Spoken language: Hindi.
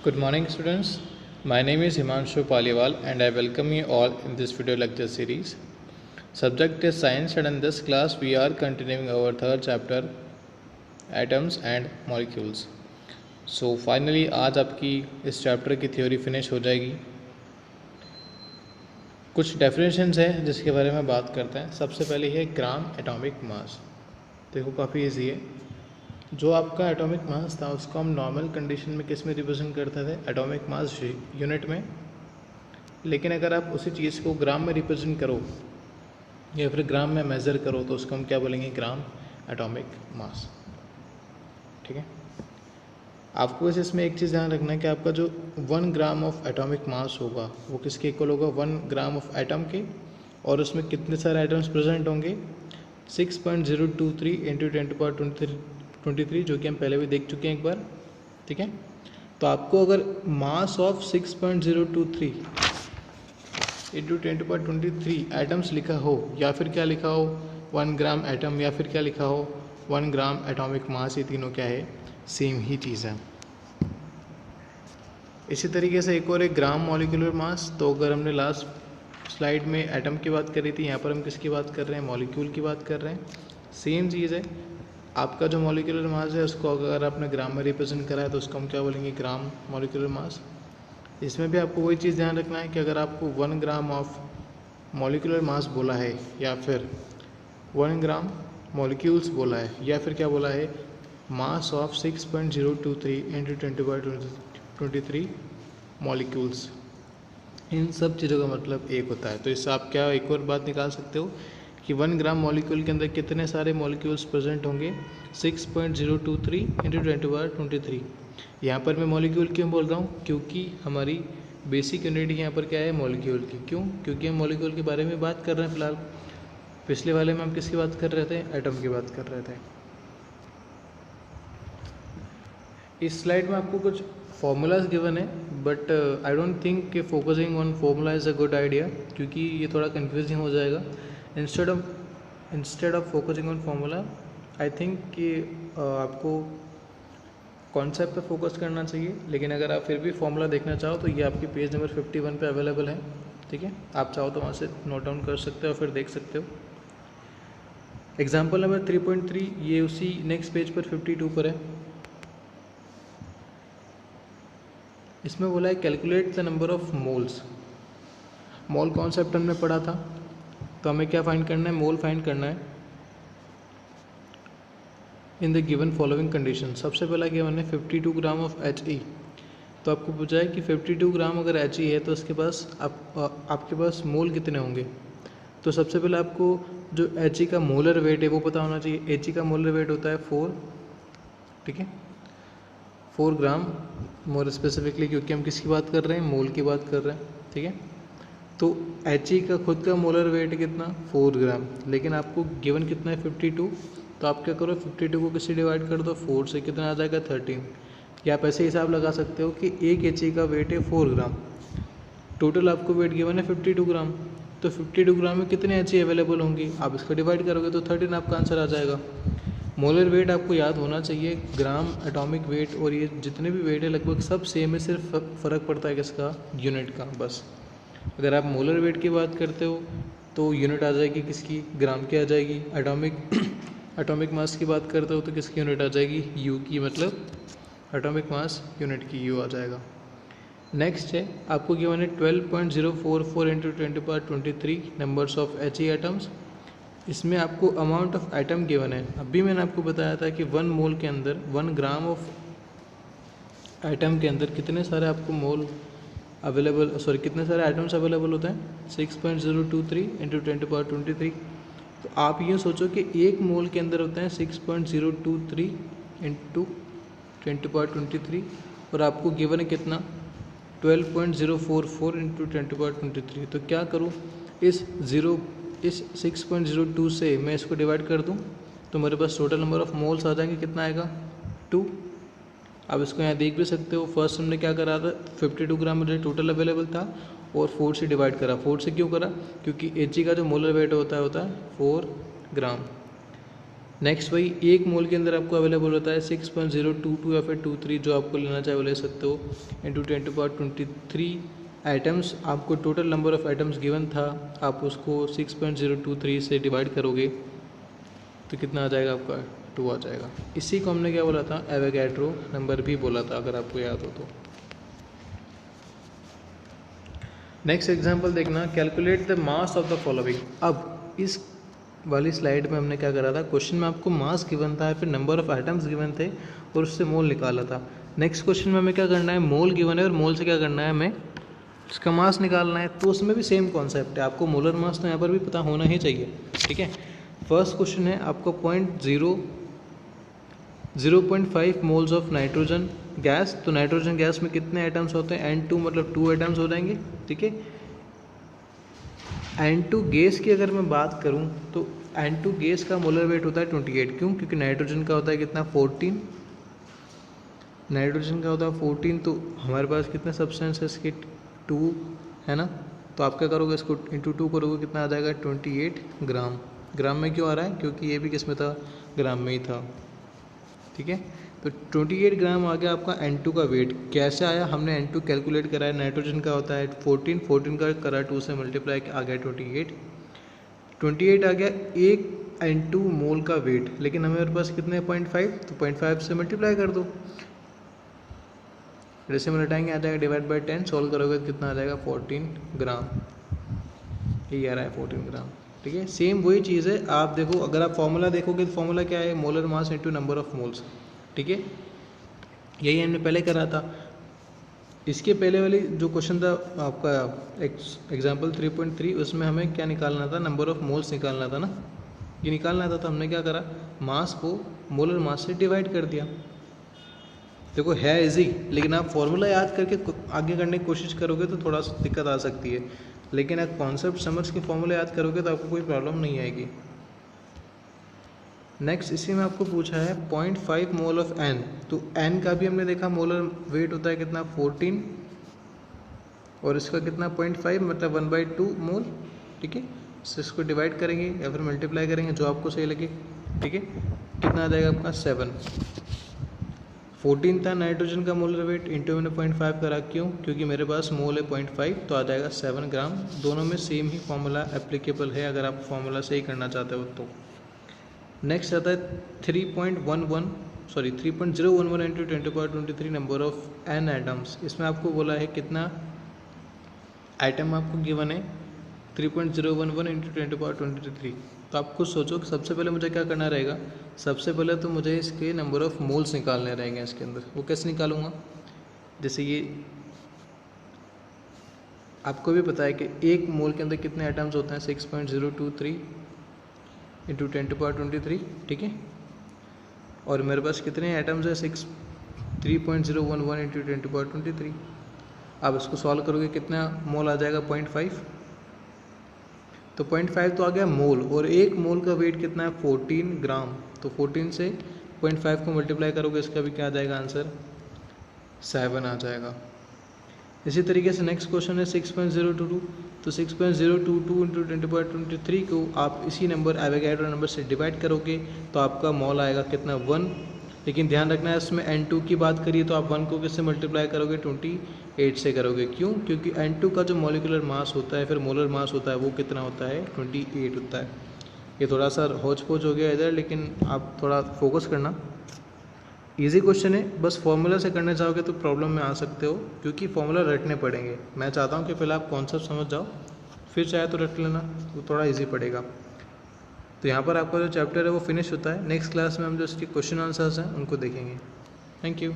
Good morning, students. My name is Himanshu Paliwal and I welcome you all in this video lecture series. Subject is science, and in this class we are continuing our third chapter, atoms and molecules. So finally आज आपकी इस चैप्टर की थ्योरी फिनिश हो जाएगी. कुछ डेफिनेशंस हैं जिसके बारे में बात करते हैं. सबसे पहले है ग्राम एटॉमिक मास. देखो काफ़ी इजी है. जो आपका एटॉमिक मास था उसको हम नॉर्मल कंडीशन में किस में रिप्रेजेंट करते थे? एटॉमिक मास यूनिट में. लेकिन अगर आप उसी चीज़ को ग्राम में रिप्रेजेंट करो या फिर ग्राम में मेज़र करो तो उसको हम क्या बोलेंगे? Gram atomic mass. ठीक है. आपको बस इसमें एक चीज़ ध्यान रखना है कि आपका जो 1 ग्राम ऑफ एटॉमिक मास होगा वो किसके इक्वल होगा? 1 ग्राम ऑफ एटम के. और उसमें कितने सारे एटम्स प्रेजेंट होंगे? 6.023 इंटू 10⁻23, जो कि हम पहले भी देख चुके हैं एक बार. ठीक है. तो आपको अगर मास ऑफ 6.023 इंटू 10⁻23 एटम्स लिखा हो या फिर क्या लिखा हो 1 ग्राम एटम या फिर क्या लिखा हो 1 ग्राम एटॉमिक मास, ये तीनों क्या है? सेम ही चीज़ है. इसी तरीके से एक और एक ग्राम मॉलिक्यूलर मास. तो अगर हमने लास्ट स्लाइड में एटम की बात करी थी, यहाँ पर हम किसकी बात कर रहे हैं? मॉलिक्यूल की बात कर रहे हैं. सेम चीज़ है. आपका जो मॉलिक्यूलर मास है उसको अगर आपने ग्राम में रिप्रेजेंट करा है तो उसको हम क्या बोलेंगे? Gram molecular mass. इसमें भी आपको वही चीज़ ध्यान रखना है कि अगर आपको 1 ग्राम ऑफ मॉलिक्यूलर मास बोला है या फिर 1 ग्राम मॉलिक्यूल्स बोला है या फिर क्या बोला है? मास ऑफ 6.023 इंटू 10⁻23 मॉलिक्यूल्स, इन सब चीज़ों का मतलब एक होता है. तो इससे आप क्या एक और बात निकाल सकते हो कि 1 ग्राम मॉलिक्यूल के अंदर कितने सारे मॉलिक्यूल्स प्रेजेंट होंगे? 6.023 इंटू 10⁻23. यहाँ पर मैं मॉलिक्यूल क्यों बोल रहा हूँ? क्योंकि हमारी बेसिक यूनिट यहाँ पर क्या है? मॉलिक्यूल की. क्यों? क्योंकि हम मॉलिक्यूल के बारे में बात कर रहे हैं फिलहाल. पिछले वाले में हम किसकी बात कर रहे थे? एटम की बात कर रहे थे. इस स्लाइड में आपको कुछ फॉर्मूलाज गिवन है, बट आई डोंट थिंक कि focusing on formula is a good idea, क्योंकि ये थोड़ा कन्फ्यूजिंग हो जाएगा. Instead of focusing on formula, I think कि आपको कॉन्सेप्ट पे फोकस करना चाहिए. लेकिन अगर आप फिर भी फॉर्मूला देखना चाहो तो ये आपकी पेज नंबर 51 पे अवेलेबल है. ठीक है. आप चाहो तो वहाँ से नोट डाउन कर सकते हो, फिर देख सकते हो. एग्जाम्पल नंबर 3.3 ये उसी नेक्स्ट पेज पर 52 पर है. इसमें बोला है calculate the number of moles. Mole concept हमने पढ़ा था, तो हमें क्या फाइंड करना है? मोल फाइंड करना है in the given following condition. सबसे पहला गिवन है 52 ग्राम ऑफ He. तो आपको पूछा है कि 52 ग्राम अगर He है तो उसके पास आपके पास मोल कितने होंगे? तो सबसे पहले आपको जो He का मोलर वेट है वो पता होना चाहिए. He का मोलर वेट होता है 4. ठीक है. 4 ग्राम मोर स्पेसिफिकली, क्योंकि हम किसकी बात कर रहे हैं? मोल की बात कर रहे हैं. ठीक है. तो He का खुद का मोलर वेट कितना? 4 ग्राम. लेकिन आपको गिवन कितना है? 52. तो आप क्या करो? 52 को किससे डिवाइड कर दो? 4 से. कितना आ जाएगा? 13. या आप ऐसे हिसाब लगा सकते हो कि एक He का वेट है 4 ग्राम. टोटल आपको वेट गिवन है 52 ग्राम. तो 52 ग्राम में कितने He अवेलेबल होंगी? आप इसको डिवाइड करोगे तो 13 आपका आंसर आ जाएगा. मोलर वेट आपको याद होना चाहिए. ग्राम एटॉमिक वेट और ये जितने भी वेट है लगभग सब सेम है, सिर्फ फ़र्क पड़ता है किसका? यूनिट का, बस. अगर आप मोलर वेट की बात करते हो तो यूनिट आ जाएगी किसकी? ग्राम की आ जाएगी. एटॉमिक मास की बात करते हो तो किसकी यूनिट आ जाएगी? यू की, मतलब एटॉमिक मास यूनिट की यू आ जाएगा. नेक्स्ट है आपको गिवन है 12.044 into 10⁻23 numbers of He atoms. इसमें आपको अमाउंट ऑफ एटम गिवन है. अभी मैंने आपको बताया था कि 1 मोल के अंदर 1 ग्राम ऑफ एटम के अंदर कितने सारे आपको मोल अवेलेबल, कितने सारे एटम्स अवेलेबल होते हैं? 6.023 इंटू 10⁻23. तो आप ये सोचो कि एक मोल के अंदर होते हैं 6.023 इंटू 10⁻23 और आपको गिवन है कितना? 12.044 इंटू 10⁻23. तो क्या करूँ? इस 6.02 से मैं इसको डिवाइड कर दूं तो मेरे पास टोटल नंबर ऑफ मोल्स आ जाएंगे. कितना आएगा? 2. आप इसको यहाँ देख भी सकते हो. फर्स्ट हमने क्या करा था? 52 ग्राम मुझे टोटल अवेलेबल था और 4 से डिवाइड करा. 4 से क्यों करा? क्योंकि He का जो मोलर वेट होता है 4 ग्राम. नेक्स्ट वही 1 मोल के अंदर आपको अवेलेबल होता है 6.022 या फिर 23, जो आपको लेना चाहे वो ले सकते हो, इंटू 10⁻23 आइटम्स। आपको total number of items given था, आप उसको 6.023 से डिवाइड करोगे तो कितना आ जाएगा आपका 2 आ जाएगा। इसी को हमने क्या बोला था, एवोगैड्रो नंबर भी बोला था, अगर आपको याद हो तो। नेक्स्ट एग्जांपल देखना, calculate the mass of the following. अब इस वाली स्लाइड में हमने क्या करा था, क्वेश्चन में आपको मास गिवन था, फिर नंबर ऑफ आइटम्स गिवन थे और उससे मोल निकाला था। नेक्स्ट क्वेश्चन में हमें क्या करना है, मोल गिवन है और मोल से क्या करना है, हमें उसका मास निकालना है। तो उसमें भी सेम कॉन्सेप्ट है, आपको मोलर मास तो यहाँ पर भी पता होना ही चाहिए, ठीक है। फर्स्ट क्वेश्चन है आपको 0.5 मोल्स ऑफ नाइट्रोजन गैस। तो नाइट्रोजन गैस में कितने आइटम्स होते हैं, N2 मतलब 2 आइटम्स हो जाएंगे, ठीक है। N2 गैस की अगर मैं बात करूं तो N2 गैस का मोलर वेट होता है 28। क्यों, क्योंकि नाइट्रोजन का होता है कितना 14, नाइट्रोजन का होता है 14, तो हमारे पास कितने सब्सटेंस है इसके 2 है ना। तो आप क्या करोगे, इसको इंटू 2 करोगे, कितना आ जाएगा 28 ग्राम। ग्राम में क्यों आ रहा है, क्योंकि ये भी किस में था, ग्राम में ही था, ठीक है। तो 28 ग्राम आ गया आपका N2 का वेट। कैसे आया, हमने N2 कैलकुलेट करा है, नाइट्रोजन का होता है 14 का करा 2 से मल्टीप्लाई आ गया 28 आ गया एक N2 मोल का वेट। लेकिन हमारे पास कितने 0.5, तो 0.5 से मल्टीप्लाई कर दो, रेसिमल हटाएंगे आ जाएगा डिवाइड बाई 10, सॉल्व करोगे तो कितना आ जाएगा 14 ग्राम, ये आ रहा है 14 ग्राम, ठीक है। सेम वही चीज़ है, आप देखो अगर आप फॉर्मूला देखोगे तो फॉर्मूला क्या है, molar mass into number of moles, ठीक है। यही हमने पहले करा था। इसके पहले वाली जो क्वेश्चन था आपका एग्जाम्पल 3.3, उसमें हमें क्या निकालना था, नंबर ऑफ मोल्स निकालना था ना, ये निकालना था। तो हमने क्या करा, मास को मोलर मास से डिवाइड कर दिया। देखो है इजी, लेकिन आप फॉर्मूला याद करके आगे करने की कोशिश करोगे तो थोड़ा सा दिक्कत आ सकती है। लेकिन आप कॉन्सेप्ट समझ के फॉर्मूला याद करोगे तो आपको कोई प्रॉब्लम नहीं आएगी। नेक्स्ट इसी में आपको पूछा है 0.5 मोल ऑफ N। तो N का भी हमने देखा मोलर वेट होता है कितना 14, और इसका कितना 0.5 मतलब 1/2 मोल, ठीक है। इसको डिवाइड करेंगे या फिर मल्टीप्लाई करेंगे, जो आपको सही लगे, ठीक है। कितना आ जाएगा आपका 7। 14 था नाइट्रोजन का मोलर वेट, इंटू मैंने 0.5 करा, क्यों, क्योंकि मेरे पास मोल है 0.5, तो आ जाएगा 7 ग्राम। दोनों में सेम ही फॉर्मूला एप्लीकेबल है, अगर आप फॉर्मूला सही करना चाहते हो तो। नेक्स्ट आता है 3.011 into 10⁻23 number of N items. इसमें आपको बोला है कितना आइटम आपको गिवन है 3.011 इंटू 10⁻23। तो आप खुद सोचो कि सबसे पहले मुझे क्या करना रहेगा, सबसे पहले तो मुझे इसके नंबर ऑफ मोल्स निकालने रहेंगे इसके अंदर। वो कैसे निकालूंगा, जैसे ये आपको भी पता है कि एक मोल के अंदर कितने आइटम्स होते हैं 6.023 इंटू 10⁻23, ठीक है। और मेरे पास कितने आइटम्स है 3.011 इंटू 10⁻23। अब इसको सॉल्व करोगे कितना मोल आ जाएगा 0.5, तो 0.5 तो आ गया मोल, और एक मोल का वेट कितना है 14 ग्राम। तो 14 से 0.5 को मल्टीप्लाई करोगे, इसका भी क्या आ जाएगा आंसर 7 आ जाएगा। इसी तरीके से नेक्स्ट क्वेश्चन है 6.022। तो 6.022 इंटू 10⁻23 को आप इसी नंबर एवोगैड्रो नंबर से डिवाइड करोगे तो आपका मोल आएगा कितना 1। लेकिन ध्यान रखना है इसमें N2 की बात करिए तो आप 1 को किससे मल्टीप्लाई करोगे 28 से करोगे। क्यों, क्योंकि N2 का जो मॉलिक्यूलर मास होता है फिर मोलर मास होता है वो कितना होता है 28 होता है। ये थोड़ा सा होच पोच हो गया इधर, लेकिन आप थोड़ा फोकस करना, इजी क्वेश्चन है। बस फॉर्मूला से करना चाहोगे तो प्रॉब्लम में आ सकते हो, क्योंकि फॉर्मूला रटने पड़ेंगे। मैं चाहता हूँ कि पहले आप कॉन्सेप्ट समझ जाओ, फिर चाहे तो रट लेना, वो थोड़ा इजी पड़ेगा। तो यहाँ पर आपका जो चैप्टर है वो फिनिश होता है। नेक्स्ट क्लास में हम जो इसके क्वेश्चन आंसर्स हैं उनको देखेंगे। Thank you.